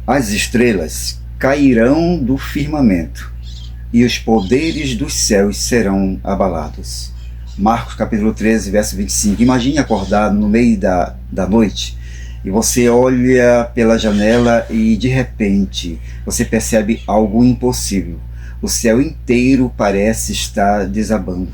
As estrelas cairão do firmamento, e os poderes dos céus serão abalados. Marcos capítulo 13, verso 25. Imagine acordar no meio da noite e você olha pela janela e de repente você percebe algo impossível. O céu inteiro parece estar desabando.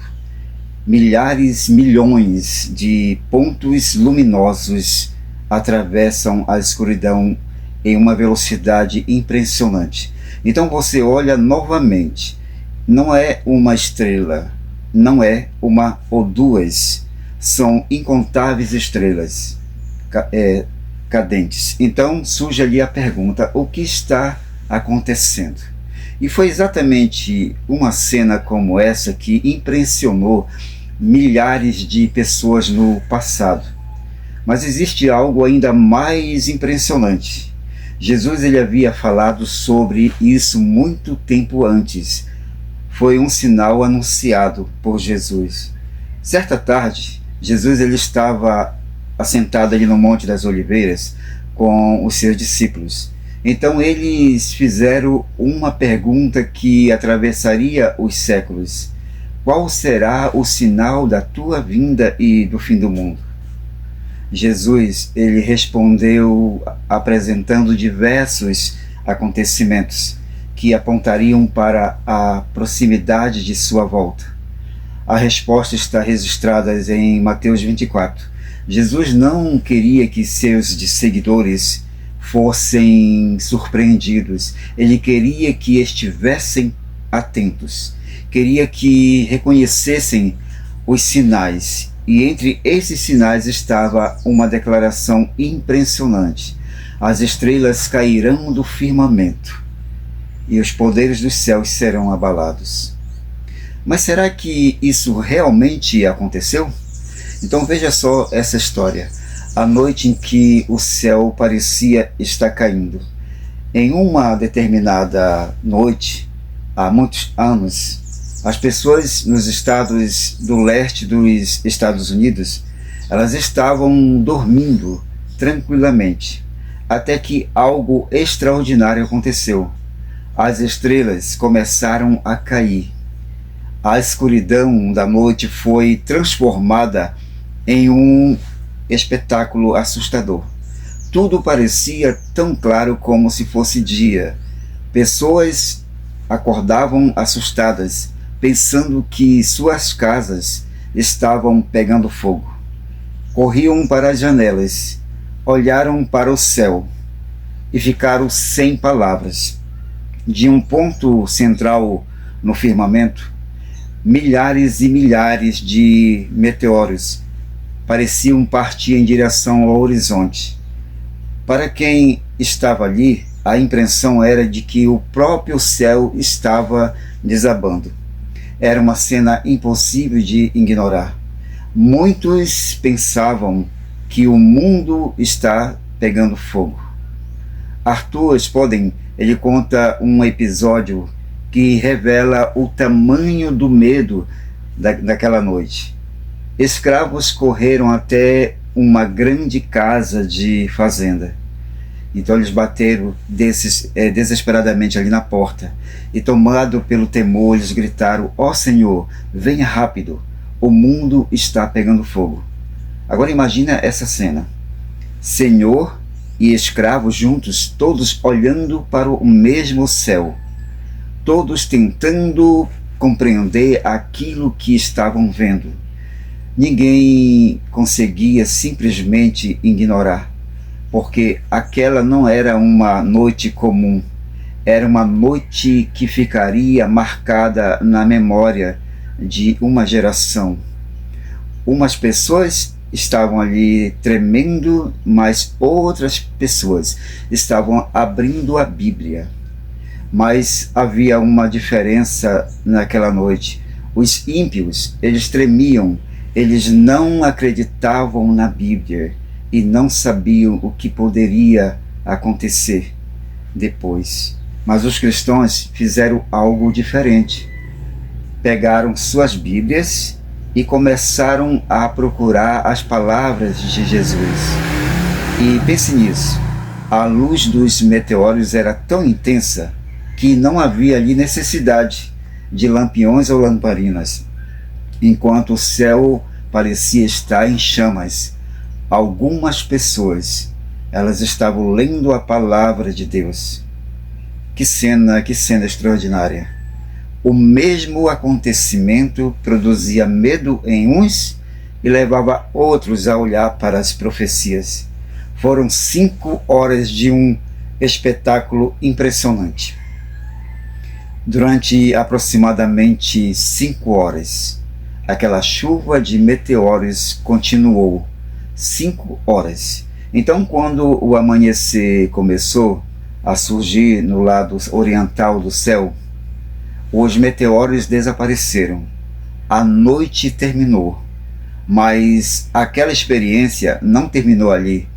Milhares, milhões de pontos luminosos atravessam a escuridão em uma velocidade impressionante. Então você olha novamente, não é uma estrela, não é uma ou duas, são incontáveis estrelas cadentes. Então surge ali a pergunta: o que está acontecendo? E foi exatamente uma cena como essa que impressionou milhares de pessoas no passado. Mas existe algo ainda mais impressionante. Jesus ele havia falado sobre isso muito tempo antes. Foi um sinal anunciado por Jesus. Certa tarde, Jesus ele estava assentado ali no Monte das Oliveiras com os seus discípulos. Então eles fizeram uma pergunta que atravessaria os séculos: qual será o sinal da tua vinda e do fim do mundo? Jesus ele respondeu apresentando diversos acontecimentos que apontariam para a proximidade de sua volta. A resposta está registrada em Mateus 24. Jesus não queria que seus seguidores fossem surpreendidos. Ele queria que estivessem atentos. Queria que reconhecessem os sinais. E entre esses sinais estava uma declaração impressionante: as estrelas cairão do firmamento e os poderes dos céus serão abalados. Mas será que isso realmente aconteceu? Então veja só essa história. A noite em que o céu parecia estar caindo. Em uma determinada noite, há muitos anos, as pessoas nos estados do leste dos Estados Unidos, elas estavam dormindo tranquilamente, até que algo extraordinário aconteceu. As estrelas começaram a cair. A escuridão da noite foi transformada em um espetáculo assustador. Tudo parecia tão claro como se fosse dia. Pessoas acordavam assustadas, pensando que suas casas estavam pegando fogo. Corriam para as janelas, olharam para o céu e ficaram sem palavras. De um ponto central no firmamento, milhares e milhares de meteoros pareciam partir em direção ao horizonte. Para quem estava ali, a impressão era de que o próprio céu estava desabando. Era uma cena impossível de ignorar. Muitos pensavam que o mundo está pegando fogo. Arthur Spoden, ele conta um episódio que revela o tamanho do medo daquela noite. Escravos correram até uma grande casa de fazenda. Então eles bateram desesperadamente ali na porta. E tomado pelo temor, eles gritaram: ó Senhor, venha rápido, o mundo está pegando fogo. Agora imagina essa cena. Senhor e escravos juntos, todos olhando para o mesmo céu. Todos tentando compreender aquilo que estavam vendo. Ninguém conseguia simplesmente ignorar, porque aquela não era uma noite comum, era uma noite que ficaria marcada na memória de uma geração. Umas pessoas estavam ali tremendo, mas outras pessoas estavam abrindo a Bíblia. Mas havia uma diferença naquela noite. Os ímpios, eles tremiam, eles não acreditavam na Bíblia e não sabiam o que poderia acontecer depois. Mas os cristãos fizeram algo diferente. Pegaram suas Bíblias e começaram a procurar as palavras de Jesus. E pense nisso. A luz dos meteoros era tão intensa que não havia ali necessidade de lampiões ou lamparinas, enquanto o céu parecia estar em chamas. Algumas pessoas, elas estavam lendo a palavra de Deus. Que cena extraordinária! O mesmo acontecimento produzia medo em uns e levava outros a olhar para as profecias. Foram 5 horas de um espetáculo impressionante. Durante aproximadamente 5 horas, aquela chuva de meteoros continuou. 5 horas. Então, quando o amanhecer começou a surgir no lado oriental do céu, os meteoros desapareceram. A noite terminou. Mas aquela experiência não terminou ali,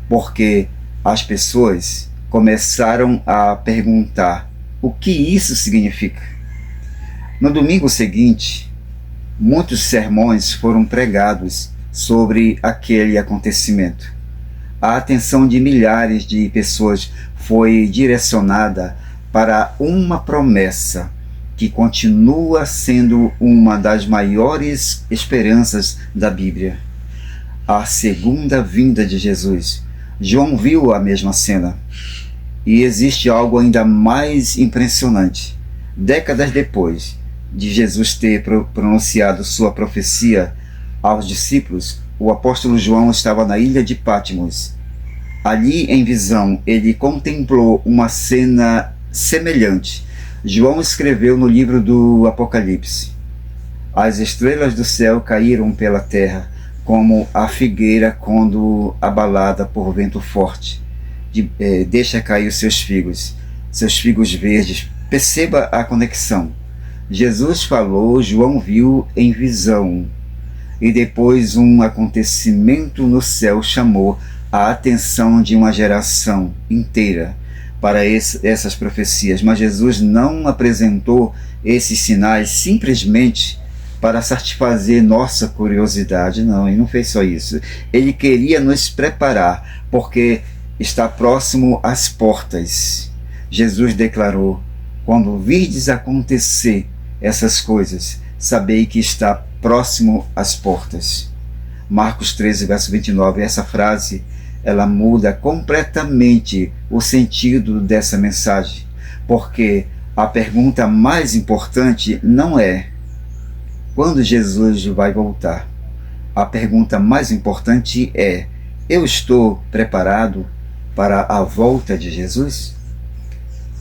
porque as pessoas começaram a perguntar o que isso significa. No domingo seguinte, muitos sermões foram pregados sobre aquele acontecimento. A atenção de milhares de pessoas foi direcionada para uma promessa que continua sendo uma das maiores esperanças da Bíblia: a segunda vinda de Jesus. João viu a mesma cena. E existe algo ainda mais impressionante. Décadas depois de Jesus ter pronunciado sua profecia aos discípulos, o apóstolo João estava na ilha de Patmos. Ali, em visão, ele contemplou uma cena semelhante. João escreveu no livro do Apocalipse: as estrelas do céu caíram pela terra, como a figueira quando abalada por vento forte deixa cair os seus figos verdes. Perceba a conexão. Jesus falou, João viu em visão, e depois um acontecimento no céu chamou a atenção de uma geração inteira para essas profecias. Mas Jesus não apresentou esses sinais simplesmente para satisfazer nossa curiosidade. Não, ele não fez só isso. Ele queria nos preparar, porque está próximo às portas. Jesus declarou: quando virdes acontecer essas coisas, sabei que está próximo às portas. Marcos 13, verso 29. Essa frase, ela muda completamente o sentido dessa mensagem, porque a pergunta mais importante não é quando Jesus vai voltar. A pergunta mais importante é: eu estou preparado para a volta de Jesus?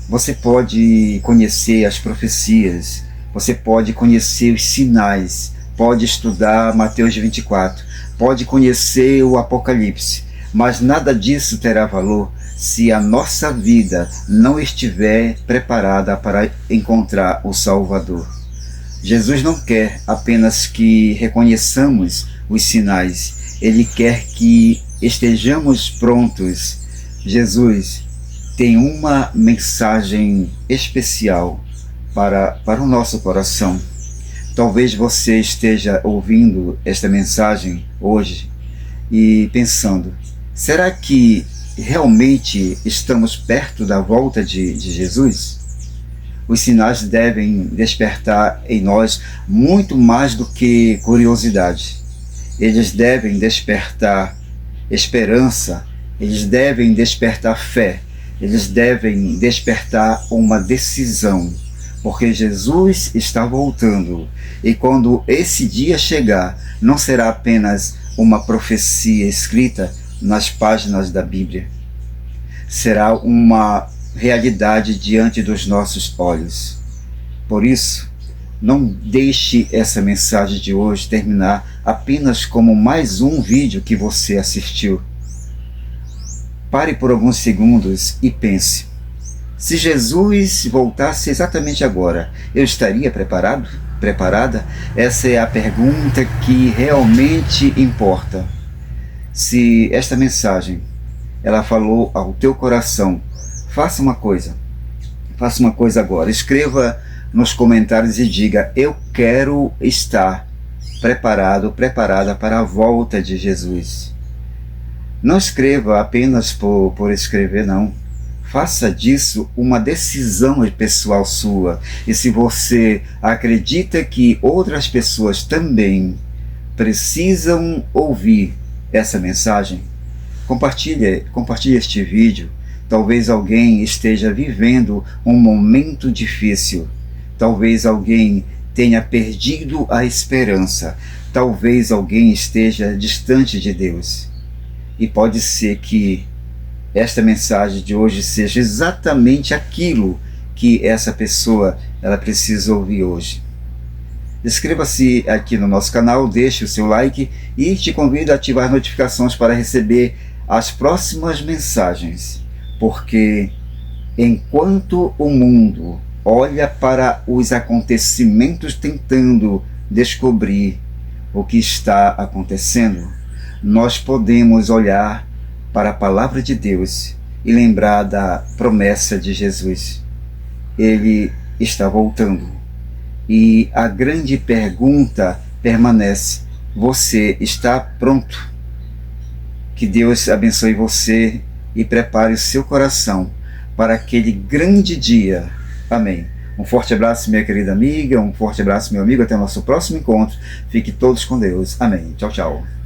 Você pode conhecer as profecias, você pode conhecer os sinais, pode estudar Mateus 24, pode conhecer o Apocalipse, mas nada disso terá valor se a nossa vida não estiver preparada para encontrar o Salvador. Jesus não quer apenas que reconheçamos os sinais, Ele quer que estejamos prontos. Jesus tem uma mensagem especial para o nosso coração. Talvez você esteja ouvindo esta mensagem hoje e pensando: será que realmente estamos perto da volta de Jesus? Os sinais devem despertar em nós muito mais do que curiosidade. Eles devem despertar esperança, eles devem despertar fé, eles devem despertar uma decisão, porque Jesus está voltando, e quando esse dia chegar, não será apenas uma profecia escrita nas páginas da Bíblia, será uma realidade diante dos nossos olhos. Por isso, não deixe essa mensagem de hoje terminar apenas como mais um vídeo que você assistiu. Pare por alguns segundos e pense: se Jesus voltasse exatamente agora, eu estaria preparado? Preparada? Essa é a pergunta que realmente importa. Se esta mensagem ela falou ao teu coração, faça uma coisa agora. Escreva nos comentários e diga: eu quero estar preparado, preparada para a volta de Jesus. Não escreva apenas por escrever, não. Faça disso uma decisão pessoal sua. E se você acredita que outras pessoas também precisam ouvir essa mensagem, compartilhe este vídeo. Talvez alguém esteja vivendo um momento difícil. Talvez alguém tenha perdido a esperança. Talvez alguém esteja distante de Deus. E pode ser que esta mensagem de hoje seja exatamente aquilo que essa pessoa ela precisa ouvir hoje. Inscreva-se aqui no nosso canal, deixe o seu like e te convido a ativar as notificações para receber as próximas mensagens. Porque enquanto o mundo olha para os acontecimentos tentando descobrir o que está acontecendo, nós podemos olhar para a palavra de Deus e lembrar da promessa de Jesus. Ele está voltando. E a grande pergunta permanece: você está pronto? Que Deus abençoe você e prepare o seu coração para aquele grande dia. Amém. Um forte abraço, minha querida amiga, um forte abraço, meu amigo. Até o nosso próximo encontro. Fique todos com Deus. Amém. Tchau, tchau.